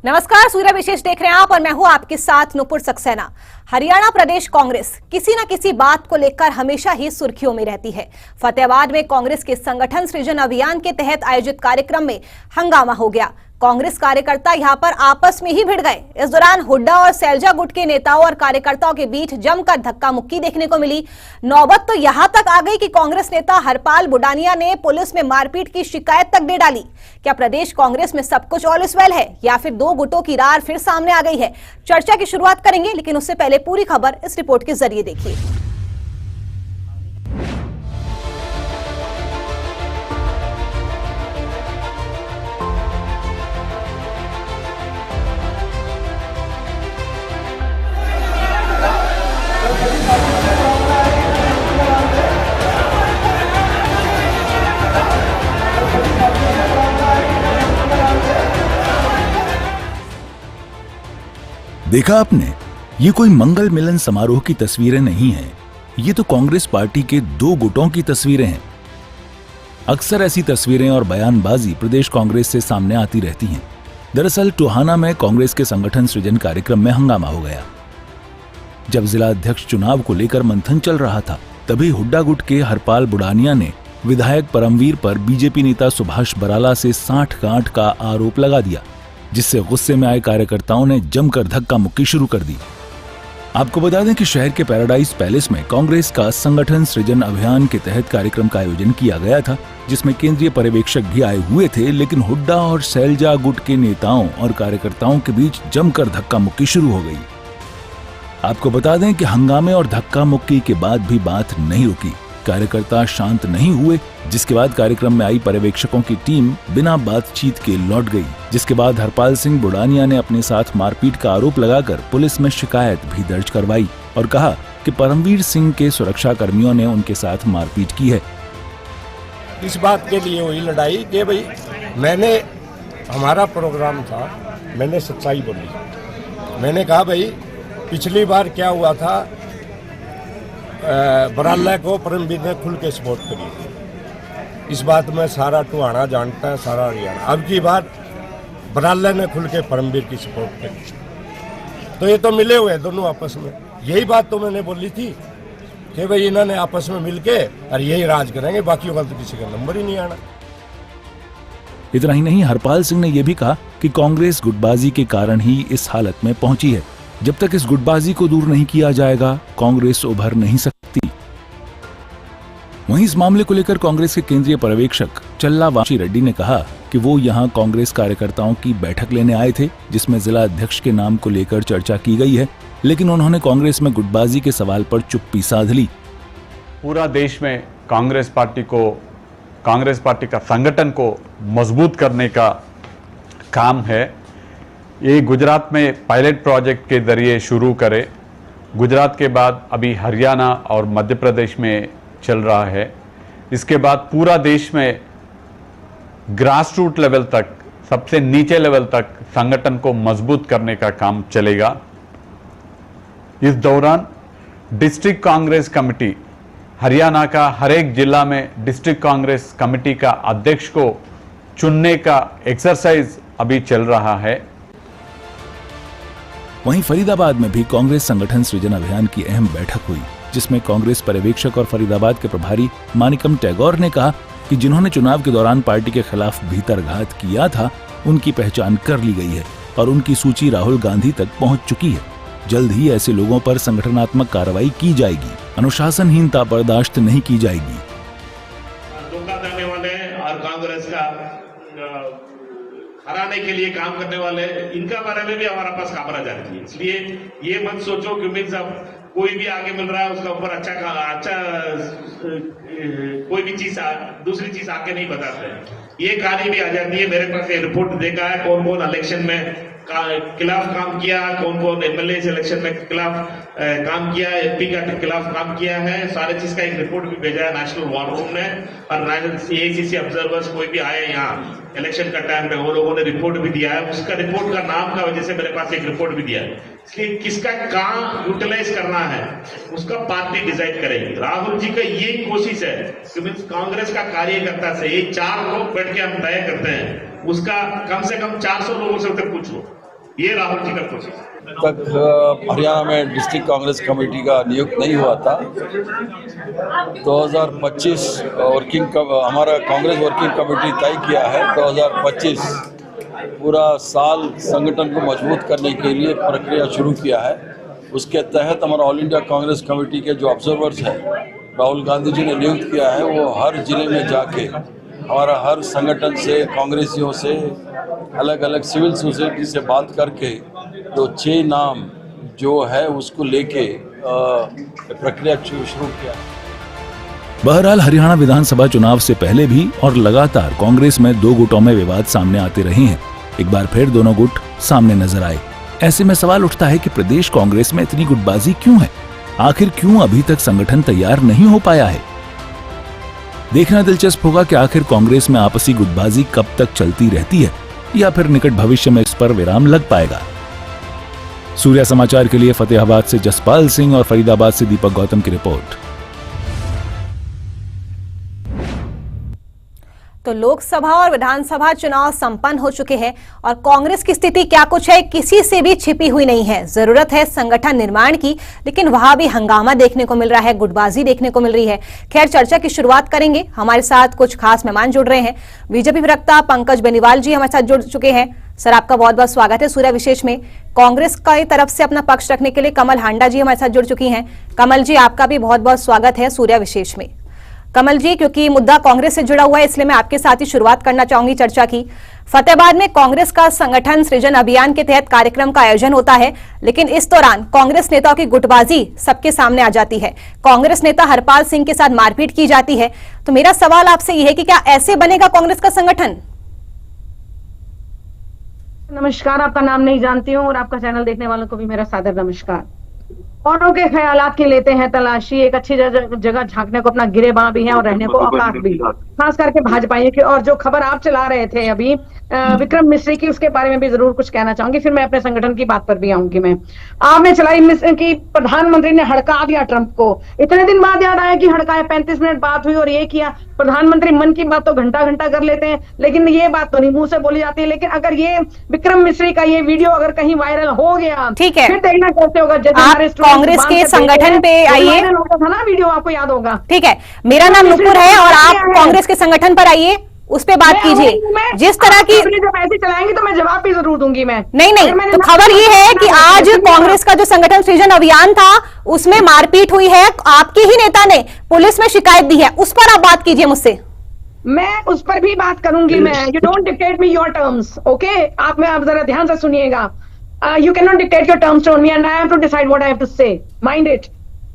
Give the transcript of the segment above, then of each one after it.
नमस्कार, सूर्य विशेष देख रहे हैं आप और मैं हूं आपके साथ नुपुर सक्सेना। हरियाणा प्रदेश कांग्रेस किसी न किसी बात को लेकर हमेशा ही सुर्खियों में रहती है। फतेहाबाद में कांग्रेस के संगठन सृजन अभियान के तहत आयोजित कार्यक्रम में हंगामा हो गया। कांग्रेस कार्यकर्ता यहां पर आपस में ही भिड़ गए। इस दौरान हुड्डा और सैलजा गुट के नेताओं और कार्यकर्ताओं के बीच जमकर धक्का मुक्की देखने को मिली। नौबत तो यहां तक आ गई कि कांग्रेस नेता हरपाल बुडानिया ने पुलिस में मारपीट की शिकायत तक दे डाली। क्या प्रदेश कांग्रेस में सब कुछ ऑल इज वेल है या फिर दो गुटों की रार फिर सामने आ गई है? चर्चा की शुरुआत करेंगे, लेकिन उससे पहले पूरी खबर इस रिपोर्ट के जरिए देखिए। देखा आपने, ये कोई मंगल मिलन समारोह की तस्वीरें नहीं हैं। ये तो कांग्रेस पार्टी के दो गुटों की तस्वीरें हैं। अक्सर ऐसी तस्वीरें और बयानबाजी प्रदेश कांग्रेस से सामने आती रहती हैं। दरअसल टोहाना में कांग्रेस के संगठन सृजन कार्यक्रम में हंगामा हो गया। जब जिला अध्यक्ष चुनाव को लेकर मंथन चल रहा था, तभी हुड्डा गुट के हरपाल बुडानिया ने विधायक परमवीर पर बीजेपी नेता सुभाष बराला से सांठ-गांठ का आरोप लगा दिया, जिससे गुस्से में आए कार्यकर्ताओं ने जमकर धक्का मुक्की शुरू कर दी। आपको बता दें कि शहर के पैराडाइज पैलेस में कांग्रेस का संगठन सृजन अभियान के तहत कार्यक्रम का आयोजन किया गया था, जिसमें केंद्रीय पर्यवेक्षक भी आए हुए थे। लेकिन हुड्डा और सैलजा गुट के नेताओं और कार्यकर्ताओं के बीच जमकर धक्का मुक्की शुरू हो गई। आपको बता दें कि हंगामे और धक्का मुक्की के बाद भी बात नहीं रुकी। कार्यकर्ता शांत नहीं हुए, जिसके बाद कार्यक्रम में आई पर्यवेक्षकों की टीम बिना बातचीत के लौट गई। जिसके बाद हरपाल सिंह बुडानिया ने अपने साथ मारपीट का आरोप लगाकर पुलिस में शिकायत भी दर्ज करवाई और कहा कि परमवीर सिंह के सुरक्षा कर्मियों ने उनके साथ मारपीट की है। इस बात के लिए हुई लड़ाई कि भाई हमारा प्रोग्राम था, मैंने सच्चाई बोली। मैंने कहा भाई पिछली बार क्या हुआ था, बराला को परमवीर ने खुल के सपोर्ट करी। इस बात में सारा टोहाना जानता है, सारा हरियाणा। अब की बात बराला ने खुल के परमवीर की सपोर्ट करी, तो ये तो मिले हुए दोनों आपस में। यही बात तो मैंने बोली थी कि भाई इन्होंने आपस में मिलके और यही राज करेंगे, बाकियों का तो किसी का नंबर ही नहीं आना। इतना ही नहीं, हरपाल सिंह ने यह भी कहा कि कांग्रेस गुटबाजी के कारण ही इस हालत में पहुंची है। जब तक इस गुटबाजी को दूर नहीं किया जाएगा, कांग्रेस उभर नहीं सकती। वहीं इस मामले को लेकर कांग्रेस के केंद्रीय पर्यवेक्षक चल्लावाशी रेड्डी ने कहा कि वो यहां कांग्रेस कार्यकर्ताओं की बैठक लेने आए थे, जिसमें जिला अध्यक्ष के नाम को लेकर चर्चा की गई है, लेकिन उन्होंने कांग्रेस में गुटबाजी के सवाल पर चुप्पी साध ली। पूरा देश में कांग्रेस पार्टी का संगठन को मजबूत करने का काम है। ये गुजरात में पायलट प्रोजेक्ट के जरिए शुरू करे, गुजरात के बाद अभी हरियाणा और मध्य प्रदेश में चल रहा है। इसके बाद पूरा देश में ग्रास रूट लेवल तक, सबसे नीचे लेवल तक संगठन को मजबूत करने का काम चलेगा। इस दौरान डिस्ट्रिक्ट कांग्रेस कमेटी, हरियाणा का हर एक जिला में डिस्ट्रिक्ट कांग्रेस कमेटी का अध्यक्ष को चुनने का एक्सरसाइज अभी चल रहा है। वहीं फरीदाबाद में भी कांग्रेस संगठन सृजन अभियान की अहम बैठक हुई, जिसमें कांग्रेस पर्यवेक्षक और फरीदाबाद के प्रभारी मानिकम टैगोर ने कहा कि जिन्होंने चुनाव के दौरान पार्टी के खिलाफ भीतरघात किया था, उनकी पहचान कर ली गई है और उनकी सूची राहुल गांधी तक पहुंच चुकी है। जल्द ही ऐसे लोगों पर संगठनात्मक कार्रवाई की जाएगी। अनुशासनहीनता बर्दाश्त नहीं की जाएगी। धोखा देने वाले और कांग्रेस का हराने के लिए काम करने वाले, इनका बारे में भी हमारा पास खबरें जाती है। इसलिए ये मत सोचो कि मीन्स अब कोई भी आगे मिल रहा है उसका ऊपर अच्छा कोई भी चीज दूसरी चीज आके नहीं बताते। ये कहानी भी आ जाती है। मेरे पास ये रिपोर्ट देखा है कौन कौन इलेक्शन में खिलाफ काम किया, कौन कौन एमएलए इलेक्शन में खिलाफ काम किया, एमपी का खिलाफ काम किया है। सारे चीज का एक रिपोर्ट भी भेजा है नेशनल वॉर रूम ने, और एआईसीसी ऑब्जर्वर्स कोई भी आए यहाँ इलेक्शन का टाइम पे, वो लोगों ने रिपोर्ट भी दिया है। उसका रिपोर्ट का नाम का वजह से मेरे पास एक रिपोर्ट भी दिया है। इसलिए किसका कहाँ यूटिलाइज करना है उसका पार्टी डिसाइड करेगी। राहुल जी का ये कोशिश है कि मीन्स कांग्रेस का कार्यकर्ता से ये 4 लोग बैठ के हम तय करते हैं, उसका कम से कम 400 लोगों से पूछो ये राहुल जी का कोशिश है। तक हरियाणा में डिस्ट्रिक्ट कांग्रेस कमेटी का नियुक्त नहीं हुआ था। 2025 हमारा कांग्रेस वर्किंग कमेटी तय किया है 2025 पूरा साल संगठन को मजबूत करने के लिए प्रक्रिया शुरू किया है। उसके तहत हमारा ऑल इंडिया कांग्रेस कमेटी के जो ऑब्जर्वर्स हैं राहुल गांधी जी ने नियुक्त किया है, वो हर जिले में जाके हमारा हर संगठन से, कांग्रेसियों से, अलग अलग सिविल सोसाइटी से बात करके जो 6 नाम जो है उसको लेके प्रक्रिया शुरू किया है। बहरहाल हरियाणा विधानसभा चुनाव से पहले भी और लगातार कांग्रेस में 2 गुटों में विवाद सामने आते रहे हैं। एक बार फिर दोनों गुट सामने नजर आए। ऐसे में सवाल उठता है कि प्रदेश कांग्रेस में इतनी गुटबाजी क्यों है? आखिर क्यों अभी तक संगठन तैयार नहीं हो पाया है? देखना दिलचस्प होगा कि आखिर कांग्रेस में आपसी गुटबाजी कब तक चलती रहती है या फिर निकट भविष्य में इस पर विराम लग पाएगा। सूर्या समाचार के लिए फतेहाबाद से जसपाल सिंह और फरीदाबाद से दीपक गौतम की रिपोर्ट। तो लोकसभा और विधानसभा चुनाव संपन्न हो चुके हैं और कांग्रेस की स्थिति क्या कुछ है किसी से भी छिपी हुई नहीं है। जरूरत है संगठन निर्माण की, लेकिन वहां भी हंगामा देखने को मिल रहा है, गुटबाजी देखने को मिल रही है। खैर, चर्चा की शुरुआत करेंगे। हमारे साथ कुछ खास मेहमान जुड़ रहे हैं। बीजेपी प्रवक्ता पंकज बेनीवाल जी हमारे साथ जुड़ चुके हैं। सर, आपका बहुत बहुत स्वागत है सूर्या विशेष में। कांग्रेस की तरफ से अपना पक्ष रखने के लिए कमल हांडा जी हमारे साथ जुड़ चुकी हैं। कमल जी, आपका भी बहुत बहुत स्वागत है सूर्या विशेष में। कमल जी, क्योंकि मुद्दा कांग्रेस से जुड़ा हुआ है इसलिए मैं आपके साथ ही शुरुआत करना चाहूंगी चर्चा की। फतेहाबाद में कांग्रेस का संगठन सृजन अभियान के तहत कार्यक्रम का आयोजन होता है, लेकिन इस दौरान कांग्रेस नेताओं की गुटबाजी सबके सामने आ जाती है। कांग्रेस नेता हरपाल सिंह के साथ मारपीट की जाती है। तो मेरा सवाल आपसे यह है कि क्या ऐसे बनेगा कांग्रेस का संगठन? नमस्कार, आपका नाम नहीं जानती हूँ और आपका चैनल देखने वालों को भी मेरा सादर नमस्कार। औरों के ख्यालात की लेते हैं तलाशी, एक अच्छी जगह झांकने को अपना गिरेबां भी है और रहने को औकात भी, खास करके भाजपा की। और जो खबर आप चला रहे थे अभी विक्रम मिश्री की, उसके बारे में भी जरूर कुछ कहना चाहूंगी, फिर मैं अपने संगठन की बात पर भी आऊंगी। मैं आपने चलाई कि प्रधानमंत्री ने हड़का दिया ट्रंप को। इतने दिन बाद याद आया कि हड़काया, 35 मिनट बात हुई और ये किया। प्रधानमंत्री मन की बात तो घंटा घंटा कर लेते हैं, लेकिन ये बात तो नहीं मुंह से बोली जाती है। लेकिन अगर ये विक्रम मिश्री का ये वीडियो अगर कहीं वायरल हो गया, ठीक है, फिर देखना कैसे होगा। जैसे हमारे कांग्रेस के संगठन पे आइए, था ना वीडियो, आपको याद होगा। ठीक है, मेरा नाम नुपुर है और आप कांग्रेस के संगठन पर आइए, उस पे बात कीजिए। जिस तरह की जब ऐसे चलाएंगे तो मैं जवाब भी जरूर दूंगी। मैं नहीं, तो खबर ये है कि आज कांग्रेस का जो संगठन सृजन अभियान था उसमें मारपीट हुई है। आपके ही नेता ने पुलिस में शिकायत दी है, उस पर आप बात कीजिए मुझसे। मैं उस पर भी बात करूंगी। मैं you don't dictate me your terms, okay? आप जरा ध्यान से सुनिएगा। You can not dictate your terms to me and I have to decide what I have to say. Mind it.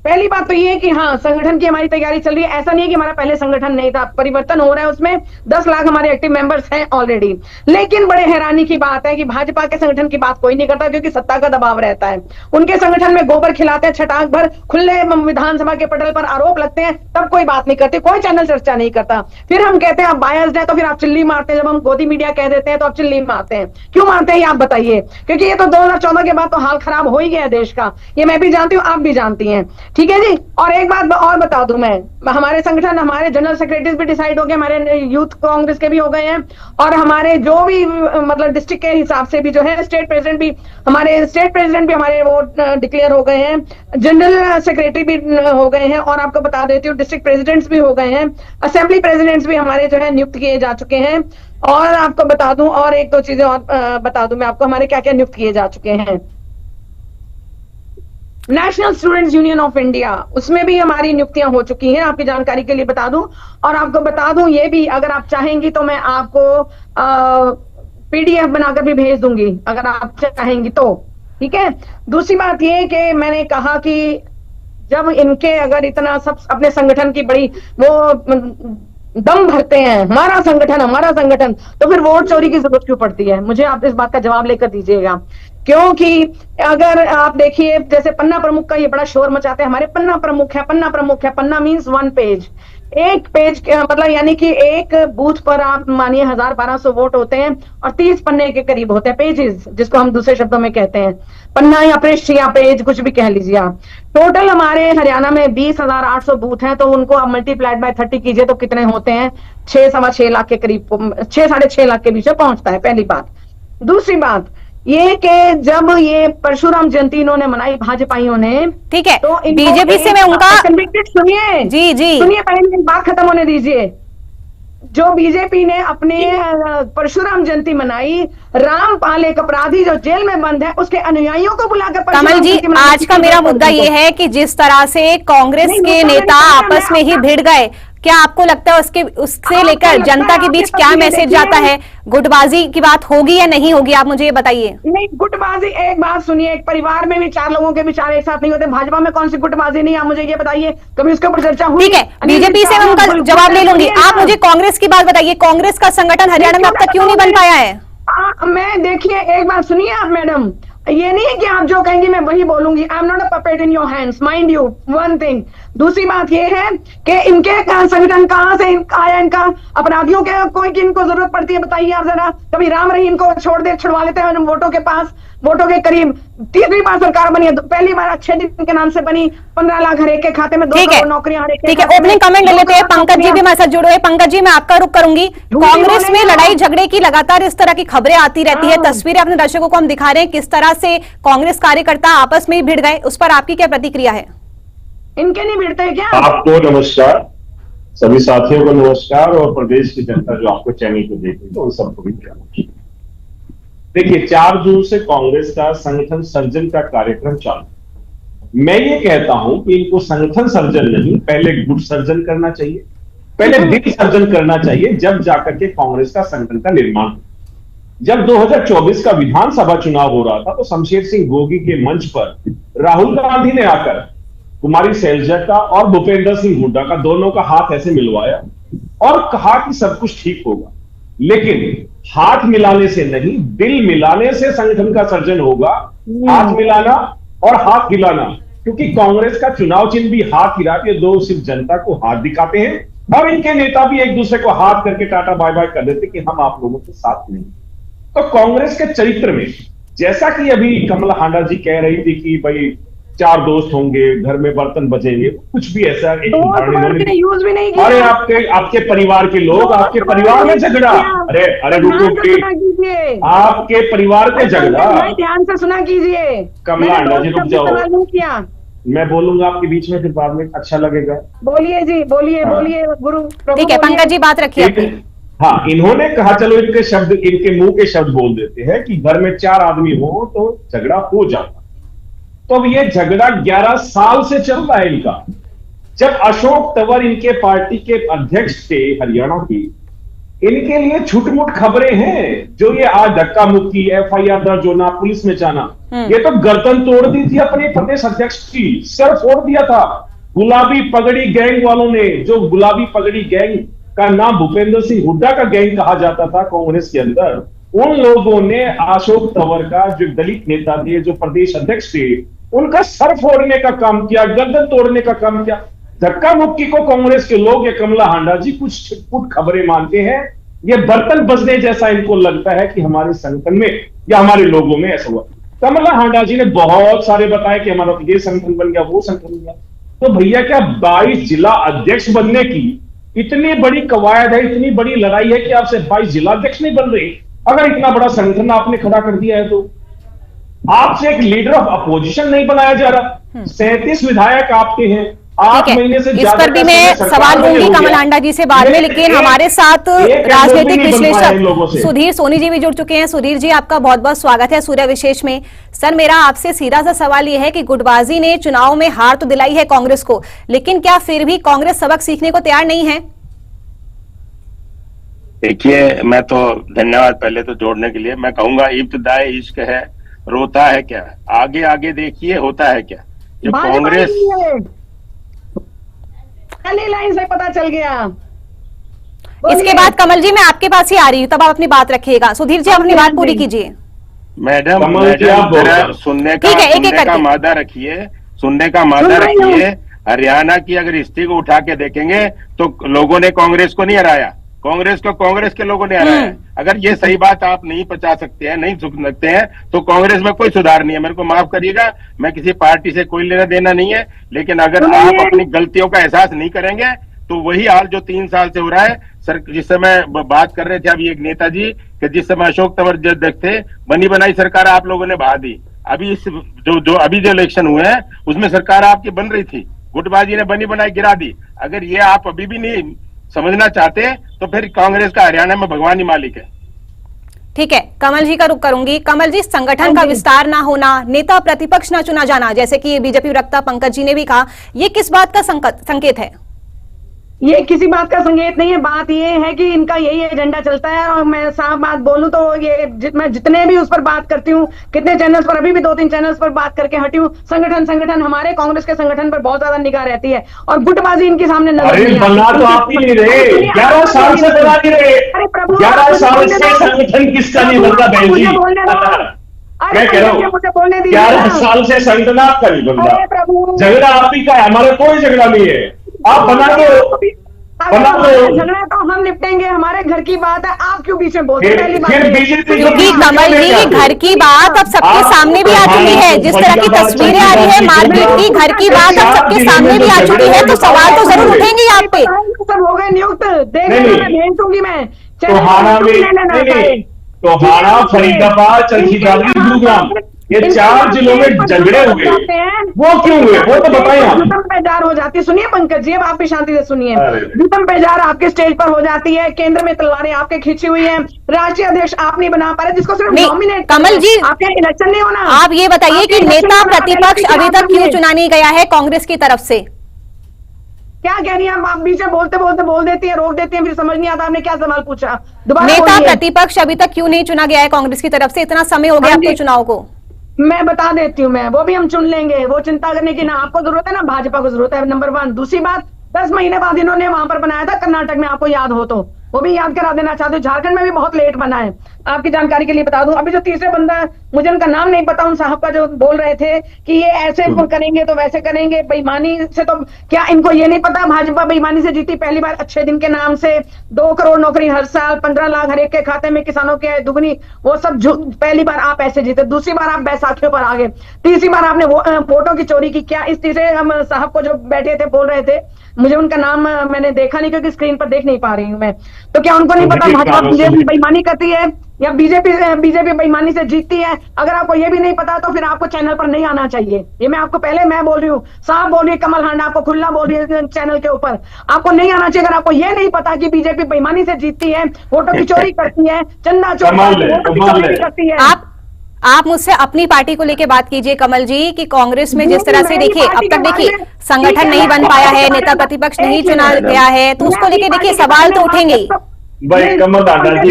पहली बात तो ये है कि हाँ, संगठन की हमारी तैयारी चल रही है। ऐसा नहीं है कि हमारा पहले संगठन नहीं था, परिवर्तन हो रहा है। उसमें 10 लाख हमारे एक्टिव मेंबर्स हैं ऑलरेडी। लेकिन बड़े हैरानी की बात है कि भाजपा के संगठन की बात कोई नहीं करता, क्योंकि सत्ता का दबाव रहता है। उनके संगठन में गोबर खिलाते हैं, छटाक भर खुले विधानसभा के पटल पर आरोप लगते हैं, तब कोई बात नहीं करती, कोई चैनल चर्चा नहीं करता। फिर हम कहते हैं आप बायस्ड है, तो फिर आप चिल्ली मारते हैं। जब हम गोदी मीडिया कह देते हैं तो आप चिल्ली मारते हैं। क्यों मारते हैं ये आप बताइए? क्योंकि ये तो 2014 के बाद तो हाल खराब हो ही गया है देश का। ये मैं भी जानती हूँ, आप भी जानती हैं, ठीक है जी। और एक बात और बता दूं मैं, हमारे संगठन, हमारे जनरल सेक्रेटरीज भी डिसाइड हो गए, हमारे यूथ कांग्रेस के भी हो गए हैं, और हमारे जो भी मतलब डिस्ट्रिक्ट के हिसाब से भी जो है स्टेट प्रेसिडेंट भी हमारे वो डिक्लेयर हो गए हैं, जनरल सेक्रेटरी भी हो गए हैं, और आपको बता देती हूँ डिस्ट्रिक्ट प्रेसिडेंट्स भी हो गए हैं, असेंबली प्रेसिडेंट्स भी हमारे जो है नियुक्त किए जा चुके हैं। और आपको बता दूं और एक दो चीजें और बता दूं मैं आपको, हमारे क्या क्या नियुक्त किए जा चुके हैं। National students union of India, उसमें भी हमारी नियुक्तियां हो चुकी हैं, आपकी जानकारी के लिए बता दूं। और आपको बता दूं ये भी, अगर आप चाहेंगी तो मैं आपको पीडीएफ बनाकर भी भेज दूंगी, अगर आप चाहेंगी तो, ठीक है। दूसरी बात ये कि मैंने कहा कि जब इनके अगर इतना सब अपने संगठन की बड़ी वो दम भरते हैं, हमारा संगठन, तो फिर वोट चोरी की जरूरत क्यों पड़ती है? मुझे आप इस बात का जवाब लेकर दीजिएगा। क्योंकि अगर आप देखिए, जैसे पन्ना प्रमुख का ये बड़ा शोर मचाते हैं, हमारे पन्ना प्रमुख है। पन्ना मीन्स 1 पेज, एक पेज मतलब यानी कि एक बूथ पर आप मानिए 1000-1200 वोट होते हैं और 30 पन्ने के करीब होते हैं पेजेस, जिसको हम दूसरे शब्दों में कहते हैं पन्ना या पृष्ठ या पेज, कुछ भी कह लीजिए आप। टोटल हमारे हरियाणा में 20,800 बूथ हैं, तो उनको आप मल्टीप्लाइड बाय 30 कीजिए तो कितने होते हैं? 6-6.25 लाख के करीब, 6-6.5 लाख के बीच में पहुंचता है, पहली बात। दूसरी बात, ये कि जब ये परशुराम जयंती इन्होंने मनाई भाजपाइयों ने, ठीक है, तो बीजेपी से मैं उनका कन्विक्टेड, सुनिए जी जी सुनिए, पहले मेरी बात खत्म होने दीजिए। जो बीजेपी ने अपने परशुराम जयंती मनाई, रामपाल एक अपराधी जो जेल में बंद है, उसके अनुयायियों को बुलाकर कमल परशुराम जी, जयंती मनाई। आज का मेरा मुद्दा ये है कि जिस तरह से कांग्रेस नहीं, के मुद्दा नेता नहीं, आपस में ही मैं भिड़ गए, क्या आपको लगता है उससे आपको लेकर लगता जनता है के बीच आपके क्या पति ने मैसेज देखी जाता है? है? गुटबाजी की बात होगी या नहीं होगी, आप मुझे ये बताइए। नहीं, गुटबाजी, एक बात सुनिए, एक परिवार में भी 4 लोगों के विचार एक साथ नहीं होते। भाजपा में कौन सी गुटबाजी नहीं, आप मुझे ये बताइए, कभी उसके ऊपर चर्चा हुई? ठीक है, बीजेपी से मैं उनका जवाब ले लूंगी। आप मुझे कांग्रेस की बात बताइए, कांग्रेस का संगठन हरियाणा में अब तक क्यों नहीं बन पाया है? मैं, देखिए, एक बात सुनिए आप मैडम, ये नहीं है कि आप जो कहेंगी मैं वही बोलूंगी। I am not a puppet in your hands, mind you one thing. दूसरी बात ये है कि इनके संगठन कहाँ से आया, इनका अपराधियों के कोई की इनको जरूरत पड़ती है, बताइए आप जरा। कभी राम रहीम को छुड़वा लेते हैं वोटों के पास, वोटों के करीब। तीसरी बार सरकार बनी है, पहली बार अच्छे दिन के नाम से बनी, 15 लाख हर एक के खाते में, 2 करोड़ नौकरियां हर एक के ठीक है, खाते में। ओपनिंग कमेंट ले लेते हैं। पंकज जी भी हमारे साथ जुड़े हैं। पंकज जी, मैं आपका रुख करूंगी। कांग्रेस में लड़ाई झगड़े की लगातार इस तरह की खबरें आती रहती है, तस्वीरें अपने दर्शकों को हम दिखा रहे हैं, किस तरह से कांग्रेस कार्यकर्ता आपस में ही भिड़ गए, उस पर आपकी क्या प्रतिक्रिया है? इनके नहीं भिड़ते क्या? आपको नमस्कार, सभी साथियों को नमस्कार, और प्रदेश की जनता जो आपको चैनल को देख रही है उन सबको भी नमस्कार। देखिए, 4 जून से कांग्रेस का संगठन सर्जन का कार्यक्रम चालू। मैं ये कहता हूं कि इनको संगठन सर्जन नहीं, पहले गुट सर्जन करना चाहिए, पहले दिल सर्जन करना चाहिए, जब जाकर के कांग्रेस का संगठन का निर्माण। जब 2024 का विधानसभा चुनाव हो रहा था तो शमशेर सिंह गोगी के मंच पर राहुल गांधी ने आकर कुमारी शैलजा का और भूपेंद्र सिंह हुड्डा का, दोनों का हाथ ऐसे मिलवाया और कहा कि सब कुछ ठीक होगा। लेकिन हाथ मिलाने से नहीं, दिल मिलाने से संगठन का सर्जन होगा। हाथ मिलाना और हाथ हिलाना, क्योंकि कांग्रेस का चुनाव चिन्ह भी हाथ हिला, ये दो सिर्फ जनता को हाथ दिखाते हैं, और इनके नेता भी एक दूसरे को हाथ करके टाटा बाय बाय कर देते कि हम आप लोगों के साथ नहीं। तो कांग्रेस के चरित्र में, जैसा कि अभी कमला हांडा जी कह रही थी कि भाई 4 दोस्त होंगे, घर में बर्तन बचेंगे, कुछ भी ऐसा एक उदाहरण यूज भी नहीं किया। अरे आपके परिवार के लोग, आपके परिवार में झगड़ा, अरे रुको, आपके परिवार में झगड़ा, ध्यान से सुना कीजिए। कमला हांडा जी रुक जाओ, किया मैं बोलूंगा आपके बीच में, फिर बाद में अच्छा लगेगा। बोलिए जी, बोलिए। हाँ। बोलिए गुरु। ठीक है पंकज जी, बात रखिए अपनी। हाँ, इन्होंने कहा, चलो इनके शब्द, इनके मुंह के शब्द बोल देते हैं कि घर में 4 आदमी हो तो झगड़ा हो जाता। तो अब ये झगड़ा 11 साल से चल रहा है इनका। जब अशोक तंवर इनके पार्टी के अध्यक्ष थे हरियाणा की, इनके लिए छुटमुट खबरें हैं, जो ये आज धक्का मुक्की, FIR दर्ज होना, पुलिस में जाना, ये तो गर्दन तोड़ दी थी अपने प्रदेश अध्यक्ष की, सर फोड़ दिया था गुलाबी पगड़ी गैंग वालों ने। जो गुलाबी पगड़ी गैंग का नाम भूपेंद्र सिंह हुड्डा का गैंग कहा जाता था कांग्रेस के अंदर, उन लोगों ने अशोक तंवर का, जो दलित नेता थे, जो प्रदेश अध्यक्ष थे, उनका सर फोड़ने का काम किया, गर्दन तोड़ने का काम किया। धक्का मुक्की को कांग्रेस के लोग, या कमला हांडा जी, कुछ छिटपुट खबरें मानते हैं। ये बर्तन बजने जैसा इनको लगता है कि हमारे संगठन में या हमारे लोगों में ऐसा हुआ। कमला हांडा जी ने बहुत सारे बताया कि हमारा ये संगठन बन गया, वो संगठन बन गया। तो भैया, क्या 22 जिला अध्यक्ष बनने की इतनी बड़ी कवायद है, इतनी बड़ी लड़ाई है कि आपसे 22 जिला अध्यक्ष नहीं बन रहे? अगर इतना बड़ा संगठन आपने खड़ा कर दिया है तो आपसे एक लीडर ऑफ अपोजिशन नहीं बनाया जा रहा। 37 विधायक आपके हैं, 8 महीने से इस पर भी मैं सवाल लूंगी कमल हांडा जी से बाद में, लेकिन हमारे साथ राजनीतिक विश्लेषक सुधीर सोनी जी भी जुड़ चुके हैं। सुधीर जी, आपका बहुत बहुत स्वागत है सूर्य विशेष में। सर, मेरा आपसे सीधा सा सवाल यह है कि गुटबाजी ने चुनाव में हार तो दिलाई है कांग्रेस को, लेकिन क्या फिर भी कांग्रेस सबक सीखने को तैयार नहीं है? देखिए, मैं तो धन्यवाद पहले तो जोड़ने के लिए। मैं कहूंगा इब्तिदाए इश्क है, रोता है क्या, आगे आगे देखिए होता है क्या। जब कांग्रेस, पहली लाइन से पता चल गया। इसके बाद कमल जी, मैं आपके पास ही आ रही हूँ, तब आप अपनी बात रखिएगा। सुधीर जी, अपनी बात पूरी कीजिए। मैडम सुनने का मादा रखिए, सुनने का मादा रखिए। हरियाणा की अगर स्थिति को उठा के देखेंगे तो लोगों ने कांग्रेस को नहीं हराया, कांग्रेस को कांग्रेस के लोगों ने हराया है। अगर ये सही बात आप नहीं पचा सकते हैं, नहीं सुन सकते हैं, तो कांग्रेस में कोई सुधार नहीं है। मेरे को माफ करिएगा, मैं किसी पार्टी से कोई लेना देना नहीं है, लेकिन अगर आप अपनी गलतियों का एहसास नहीं करेंगे तो वही हाल जो 3 साल से हो रहा है सर। जिस समय बात कर रहे थे अभी एक नेताजी कि जिस समय अशोक तंवर जब थे, बनी बनाई सरकार आप लोगों ने बहा दी। अभी इस जो इलेक्शन हुए हैं उसमें सरकार आपकी बन रही थी, गुटबाजी ने बनी बनाई गिरा दी। अगर ये आप अभी भी नहीं समझना चाहते तो फिर कांग्रेस का हरियाणा में भगवान ही मालिक है। ठीक है, कमल जी का रुख करूंगी। कमल जी, संगठन का विस्तार ना होना, नेता प्रतिपक्ष ना चुना जाना, जैसे कि बीजेपी प्रवक्ता पंकज जी ने भी कहा, ये किस बात का संकेत है? ये किसी बात का संकेत नहीं है। बात ये है कि इनका यही एजेंडा चलता है। और मैं साफ बात बोलूं तो ये मैं जितने भी उस पर बात करती हूँ, कितने चैनल्स पर, अभी भी 2-3 चैनल्स पर बात करके हटी हूँ, संगठन हमारे कांग्रेस के संगठन पर बहुत ज्यादा निगाह रहती है और गुटबाजी इनके सामने नजर नहीं आती। बना तो आप ही नहीं रहे, 11 साल से बना नहीं रहे। अरे प्रभु, 11 साल से संगठन किसका नहीं बनता बहन जी? मैं कह रहा हूँ 11 साल से संगठन आपका नहीं बनता। झगड़ा आप ही का है, हमारा कोई झगड़ा नहीं है। आप बना दो। झगड़ा तो हम निपटेंगे, हमारे घर की बात है, आप क्यों बीच में बोलते हैं? क्योंकि कमल जी, घर की बात अब सबके सामने भी आ चुकी है। जिस तरह की तस्वीरें आ रही है मार्केट की, घर की बात अब सबके सामने भी आ चुकी है, तो सवाल तो जरूर उठेंगे आप पे। सब हो गए नियुक्त, देखने भेज दूंगी मैं। तोहाड़ा, फरीदाबाद, चरखीदारी, गुरुग्राम, ये 4 जिलों में झगड़े हुए, वो क्यों हुए वो तो बताएं आप। विषम पेजार हो जाती है। सुनिए पंकज जी, अब आप भी शांति से सुनिए। विषम पेजार आपके स्टेज पर हो जाती है, केंद्र में तलवारें आपके खींची हुई हैं, राष्ट्रीय अध्यक्ष आप नहीं बना पा रहे, जिसको सिर्फ नॉमिनेट। कमल जी, आपके इलेक्शन नहीं होना। आप ये बताइए कि नेता प्रतिपक्ष अभी तक क्यों चुना नहीं गया है कांग्रेस की तरफ से? क्या कह रही हैं आप? बीच में बोलते बोल देती हैं, रोक देती हैं, फिर समझ नहीं आता आपने क्या सवाल पूछा। नेता प्रतिपक्ष अभी तक क्यों नहीं चुना गया है कांग्रेस की तरफ से? इतना समय हो गया आपके चुनाव को। मैं बता देती हूँ, वो भी हम चुन लेंगे। वो चिंता करने की ना आपको जरूरत है ना भाजपा को जरूरत है, नंबर 1। दूसरी बात, 10 महीने बाद इन्होंने वहां पर बनाया था कर्नाटक में, आपको याद हो तो वो भी याद करा देना चाहते हो। झारखंड में भी बहुत लेट बना है, आपकी जानकारी के लिए बता दूं। अभी जो तीसरे बंदा है, मुझे उनका नाम नहीं पता, उन साहब का जो बोल रहे थे कि ये ऐसे करेंगे तो वैसे करेंगे, बेईमानी से, तो क्या इनको ये नहीं पता भाजपा बेईमानी से जीती पहली बार अच्छे दिन के नाम से? 2 करोड़ नौकरी हर साल, 15 लाख हर एक के खाते में, किसानों के दुगनी, वो सब पहली बार आप ऐसे जीते। दूसरी बार आप बैसाखियों पर आ गए। तीसरी बार आपने वोटों की चोरी की। क्या इस तीसरे हम साहब को जो बैठे थे बोल रहे थे, मुझे उनका नाम मैंने देखा नहीं क्योंकि स्क्रीन पर देख नहीं पा रही हूँ मैं, तो क्या उनको नहीं पता भाजपा बीजेपी बेईमानी करती है या बीजेपी बेईमानी से जीतती है? अगर आपको ये भी नहीं पता तो फिर आपको चैनल पर नहीं आना चाहिए। ये मैं आपको पहले मैं बोल रही हूँ, साहब बोल रही है, कमल हांडा आपको खुला बोल रही है चैनल के ऊपर, आपको नहीं आना चाहिए। अगर आपको ये नहीं पता कि बीजेपी बेईमानी से जीतती है, वोटों की चोरी करती है, चंदा चोरी करती है। आप मुझसे अपनी पार्टी को लेके बात कीजिए कमल जी, कि कांग्रेस में जिस तरह से देखिए अब तक देखिए संगठन नहीं बन पाया है, नेता प्रतिपक्ष नहीं चुना गया है, तो उसको लेके देखिए सवाल तो उठेंगे ही। भाई कमल हांडा जी,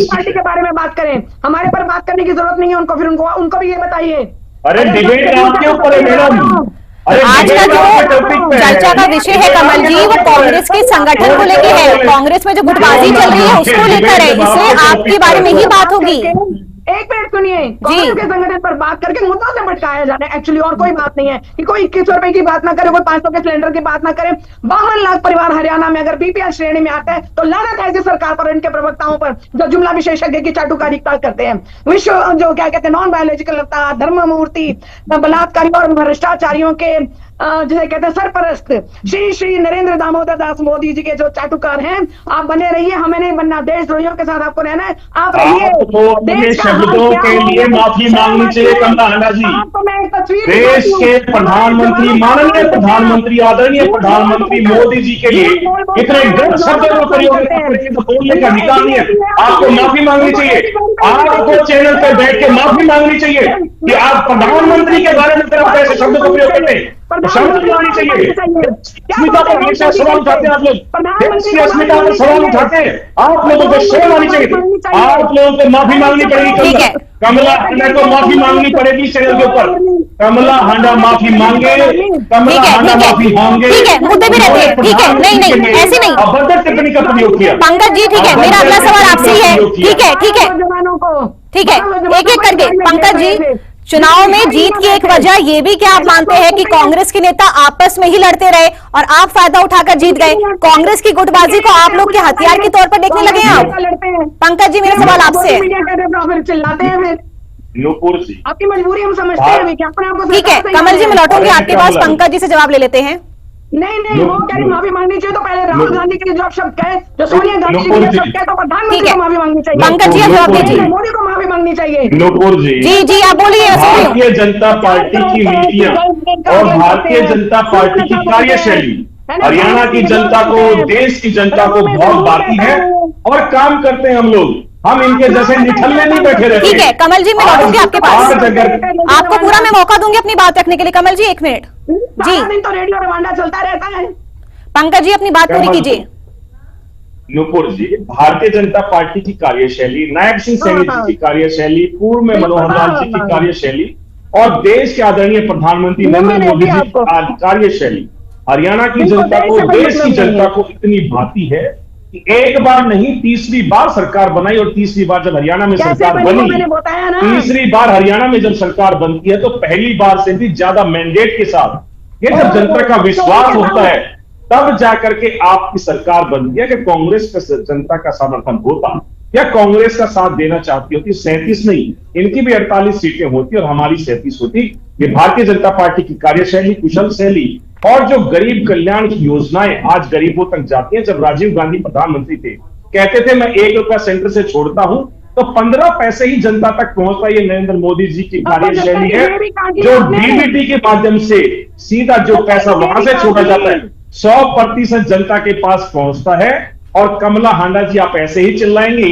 पार्टी के बारे में बात करें, हमारे पर बात करने की जरूरत नहीं है उनको, फिर उनको भी ये बताइए। अरे डिबेट आपके ऊपर है मैडम। आज का जो चर्चा का विषय है कमल जी, वो कांग्रेस के संगठन को लेके है, कांग्रेस में जो गुटबाजी चल रही है उसको लेकर है, इसलिए आपके बारे में ही बात होगी। एक मिनट सुनिए, कांग्रेस के संगठन पर बात करके मुद्दों से भटकाया जा रहा है एक्चुअली, और कोई बात नहीं है कि कोई 2100 रुपए की बात ना करे, कोई 500 के सिलेंडर की बात ना करे। 52 लाख परिवार हरियाणा में अगर बीपीएल श्रेणी में आता है तो लानत है ऐसी सरकार पर, इनके प्रवक्ताओं पर जो जुमला विशेषज्ञ की चाटुकारी करते हैं। विश्व जो क्या कहते हैं नॉन बायोलॉजिकल अवतार, धर्म मूर्ति, बलात्कारी और भ्रष्टाचारियों के जिसे कहते हैं सरपरस्त श्री नरेंद्र दामोदर दास मोदी जी के जो चाटुकार हैं, आप बने रहिए, हमें नहीं बनना। देशद्रोहियों के साथ आपको रहना है, आप रहिए। शब्दों के लिए माफी मांगनी चाहिए कमला हांडा जी। देश के प्रधानमंत्री, माननीय प्रधानमंत्री, आदरणीय प्रधानमंत्री मोदी जी के लिए इतने गलत शब्दों का प्रयोग तो बोलने का अधिकार नहीं है। आपको माफी मांगनी चाहिए, आपको चैनल पर बैठ के माफी मांगनी चाहिए कि आप प्रधानमंत्री के बारे में तरफ ऐसे शब्दों का प्रयोग करते हैं। समझ चाहिए, अस्मिता पर हमेशा सवाल उठाते हैं आप लोग, अस्मिता पर सवाल उठाते हैं, आप लोगों को शर्म आनी चाहिए, आप लोगों को माफी मांगनी पड़ेगी। कमला हांडा को माफी मांगनी पड़ेगी चैनल के ऊपर। कमला हांडा माफी मांगे, कमला हांडा माफी मांगे, ठीक है, मुद्दे भी रहते हैं, ठीक है, नहीं ऐसे नहीं, अभद्र टिप्पणी का प्रयोग किया। पंकज जी ठीक है, मेरा अगला सवाल आपसे ही है, ठीक है ठीक है, एक एक करके। पंकज जी, चुनाव में जीत की एक वजह ये भी क्या आप मानते हैं कि कांग्रेस के नेता आपस में ही लड़ते रहे और आप फायदा उठाकर जीत गए? कांग्रेस की गुटबाजी को आप लोग के हथियार के तौर पर देखने लगे हैं आप? पंकज जी, मेरा सवाल आपसे है। चिल्लाते हैं फिर आपकी मजबूरी हम समझते हैं। ठीक है, कमल जी मैं लौटूंगी आपके पास, पंकज जी से जवाब ले लेते हैं। नहीं वो कह रही माफी मांगनी चाहिए, तो पहले राहुल गांधी के लिए जो शब्द कहे, जो सोनिया गांधी जी के लिए शब्द कहे, तो प्रधानमंत्री को माफी मांगनी चाहिए। पंकज जी जवाब दीजिए। मोदी को माफी मांगनी चाहिए। नुपुर जी आप बोलिए। भारतीय जनता पार्टी की नीतियां और भारतीय जनता पार्टी की कार्यशैली हरियाणा की जनता को, देश की जनता को बहुत बाकी है, और काम करते हैं हम लोग। हम इनके जैसे निठल्ले नहीं बैठे रहते। ठीक है कमल जी, मैं लौटूंगी आपके पास, आपको पूरा मैं मौका दूंगी अपनी बात रखने के लिए। कमल जी 1 मिनट जी। दिन तो रेडियो रवांडा चलता रहता है। पंकज जी अपनी बात पूरी कीजिए। नुपुर जी, भारतीय जनता पार्टी की कार्यशैली, नायब सिंह सैनी जी की कार्यशैली, पूर्व में मनोहर लाल जी की कार्यशैली और देश के आदरणीय प्रधानमंत्री नरेंद्र मोदी जी की कार्यशैली हरियाणा की जनता को, देश की जनता को इतनी भाती है कि एक बार नहीं 3री बार सरकार बनाई, और 3री बार जब हरियाणा में सरकार बनी, 3री बार हरियाणा में जब सरकार बनती है तो पहली बार से भी ज्यादा मैंडेट के साथ ये जब जनता का विश्वास होता है तब जाकर के आपकी सरकार बनती है। कि कांग्रेस का जनता का समर्थन होता या कांग्रेस का साथ देना चाहती होती, 37 नहीं, इनकी भी 48 सीटें होती और हमारी 37 होती। ये भारतीय जनता पार्टी की कार्यशैली, कुशल शैली और जो गरीब कल्याण की योजनाएं आज गरीबों तक जाती हैं। जब राजीव गांधी प्रधानमंत्री थे, कहते थे मैं 1 रुपया सेंटर से छोड़ता हूं तो 15 पैसे ही जनता तक पहुंचता। ये नरेंद्र मोदी जी की कार्यशैली है, जो डीबीटी के माध्यम से सीधा जो पैसा वहां से छोड़ा जाता है 100% जनता के पास पहुंचता है। और कमला हांडा जी, आप ऐसे ही चिल्लाएंगे,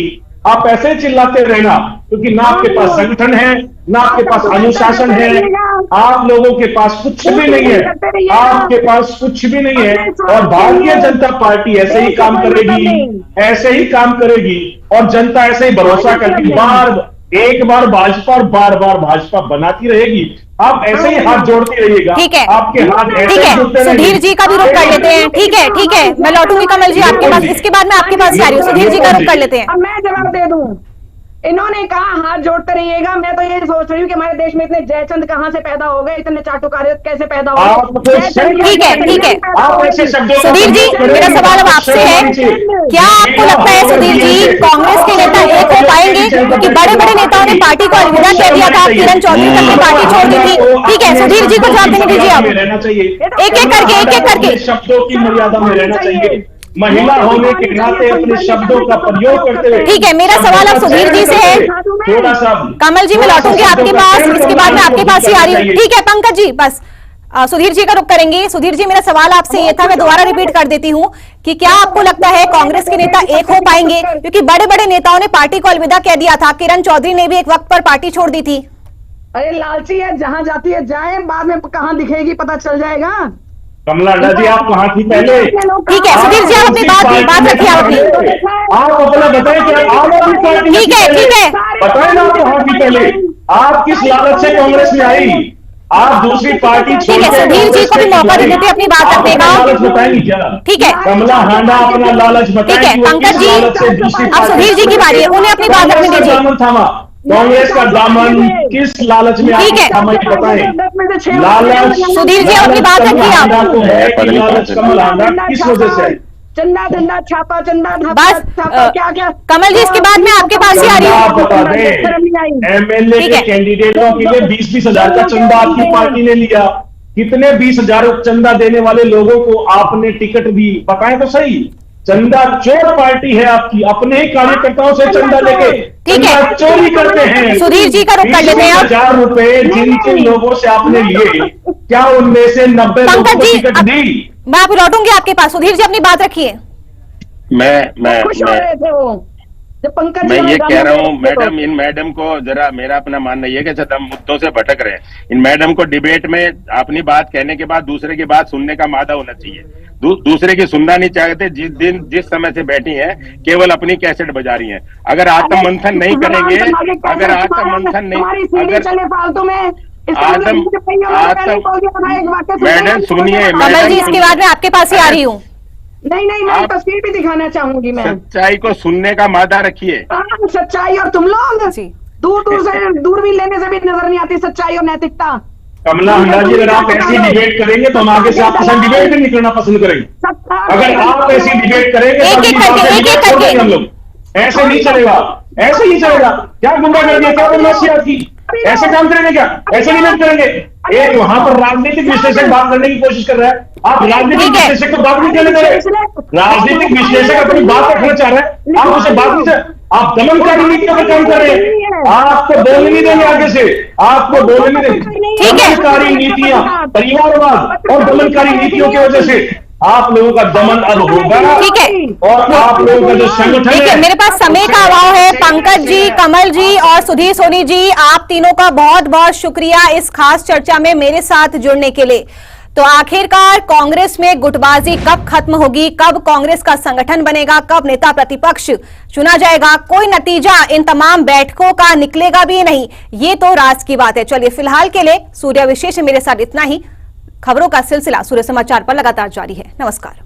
आप ऐसे ही चिल्लाते रहना, क्योंकि ना आपके पास संगठन है, ना आपके पास अनुशासन है, आप लोगों के पास कुछ भी नहीं है, आपके पास कुछ भी नहीं है। और भारतीय जनता पार्टी ऐसे ही काम करेगी, ऐसे ही काम करेगी, और जनता ऐसे ही भरोसा करती, एक बार भाजपा और बार बार भाजपा बनाती रहेगी। आप ऐसे ही हाथ जोड़ते रहिएगा। ठीक है, आपके हाथ ऐसे ही जुड़ते रहेंगे। सुधीर जी का भी रुख कर लेते हैं। ठीक है मैं लौटूंगी कमल जी आपके पास, इसके बाद मैं आपके पास जा रही हूँ। सुधीर जी का रुख कर लेते हैं। अब मैं जवाब दे दूं। इन्होंने कहा हाथ जोड़ते रहिएगा, मैं तो ये सोच रही हूँ कि हमारे देश में इतने जयचंद कहाँ से पैदा हो गए, इतने चाटुकार्य कैसे पैदा हो गए। ठीक है सुधीर जी, मेरा सवाल अब आपसे है, क्या आपको लगता है सुधीर जी कांग्रेस के नेता एक हो पाएंगे? क्योंकि बड़े बड़े नेताओं ने पार्टी को अलविदा कह दिया था, किरण चौधरी तक ने पार्टी छोड़ दी थी। ठीक है सुधीर जी को जवाब देने दीजिए। अब रहना चाहिए, एक एक करके शब्दों की मर्यादा में रहना चाहिए, महिला होने के नाते अपने शब्दों का प्रयोग करते हुए। ठीक है, मेरा सवाल अब सुधीर जी से है। थोड़ा सा कमल जी मैं लौटूंगी आपके पास, इसके बाद मैं आपके पास ही आ रही हूँ। ठीक है पंकज जी, बस सुधीर जी का रुख करेंगे। सुधीर जी मेरा सवाल आपसे ये था, मैं दोबारा रिपीट कर देती हूँ कि क्या आपको लगता है कांग्रेस के नेता एक हो पाएंगे? क्योंकि बड़े बड़े नेताओं ने पार्टी को अलविदा कह दिया था, किरण चौधरी ने भी एक वक्त पर पार्टी छोड़ दी थी। अरे लालची है, जहां जाती है जाए, बाद में कहां दिखेगी पता चल जाएगा। कमला हांडा जी आप कहाँ थी पहले? ठीक है सुधीर जी, आप अपनी बात रखिए। आप अपना बताएं क्या आप अपनी पार्टी? ठीक है बताएं ना आप कहाँ थी पहले? आप किस लालच से कांग्रेस में आई? आप दूसरी पार्टी ठीक है, सुधीर जी को भी मौका दे देते अपनी बात रखने का। लालच बताएंगी क्या? ठीक है कमला हांडा अपना लालच बताएं। ठीक है पंकज जी, अब सुधीर जी की बारी है, उन्हें अपनी बात रखने दीजिए। कांग्रेस का दामन किस लालच में ठीक है बताएं? लालच सुधीर जी अपनी बात रखिए आप। तो है कि लालच कमल हांडा किस वजह से? चंदा चंदा छापा, चंदा बस क्या क्या। कमल जी इसके बाद मैं आपके पास ही आ रही आप हूँ। बता दें, एमएलए के कैंडिडेटों के लिए 20-20 हजार का चंदा आपकी पार्टी ने लिया। कितने 20 हजार चंदा देने वाले लोगों को आपने टिकट दी? बताएं तो सही। चंदा चोर पार्टी है आपकी, अपने ही कार्यकर्ताओं से चंदा लेके चंदा चोरी करते हैं। सुधीर जी का रुख कर लेते हैं। 20,000 रुपए जिन जिन लोगों से आपने लिए, क्या उनमें से 90 लोगों को टिकट दी? मैं आप लौटूंगी आपके पास। सुधीर जी अपनी बात रखिए। मैं ये कह रहा हूँ मैडम, इन मैडम को जरा, मेरा अपना मानना ये कि हम मुद्दों से भटक रहे हैं। इन मैडम को डिबेट में अपनी बात कहने के बाद दूसरे की बात सुनने का मादा होना चाहिए। दूसरे की सुनना नहीं चाहते। जिस समय से बैठी हैं केवल अपनी कैसेट बजा रही हैं। अगर आत्ममंथन नहीं करेंगे, अगर आत्ममंथन नहीं, मैडम सुनिए, कमल जी इसके बाद मैं आपके पास ही आ रही हूँ। नहीं मैं तस्वीर भी दिखाना चाहूंगी। मैं सच्चाई को सुनने का मादा रखिए। सच्चाई और तुम लोग दूर भी लेने से भी नजर नहीं आती सच्चाई और नैतिकता। कमला हांडा जी, अगर आप ऐसी डिबेट करेंगे तो हम आगे से आपके साथ डिबेट में निकलना पसंद करेंगे। अगर आप ऐसी डिबेट करेंगे तो हम लोग ऐसे नहीं चलेगा, ऐसे ही चलेगा। क्या गुंडागर्दी, क्या बदमाशी आपकी? ऐसे काम करेंगे क्या? ऐसे नहीं बात करेंगे। एक वहां पर राजनीतिक विश्लेषक बात करने की कोशिश कर रहा है, आप राजनीतिक विश्लेषक को बात नहीं करने दे रहे। राजनीतिक विश्लेषक अपनी बात रखना चाह रहे हैं, आप उसे बात नहीं, आप दमनकारी नीतियों पर काम कर रहे हैं। आपको बोलने नहीं देंगे, आगे से आपको बोलने नहीं देंगे। दमनकारी नीतियां, परिवारवाद और दमनकारी नीतियों की वजह से आप लोगों का दमन अब होगा। ठीक है, और आप लोगों का जो संगठन है, मेरे पास समय का अभाव है। पंकज जी, कमल जी और सुधीर सोनी जी, आप तीनों का बहुत बहुत शुक्रिया इस खास चर्चा में मेरे साथ जुड़ने के लिए। तो आखिरकार कांग्रेस में गुटबाजी कब खत्म होगी, कब कांग्रेस का संगठन बनेगा, कब नेता प्रतिपक्ष चुना जाएगा, कोई नतीजा इन तमाम बैठकों का निकलेगा भी नहीं, ये तो राज की बात है। चलिए फिलहाल के लिए सूर्य विशेष मेरे साथ इतना ही। खबरों का सिलसिला सूर्य समाचार पर लगातार जारी है। नमस्कार।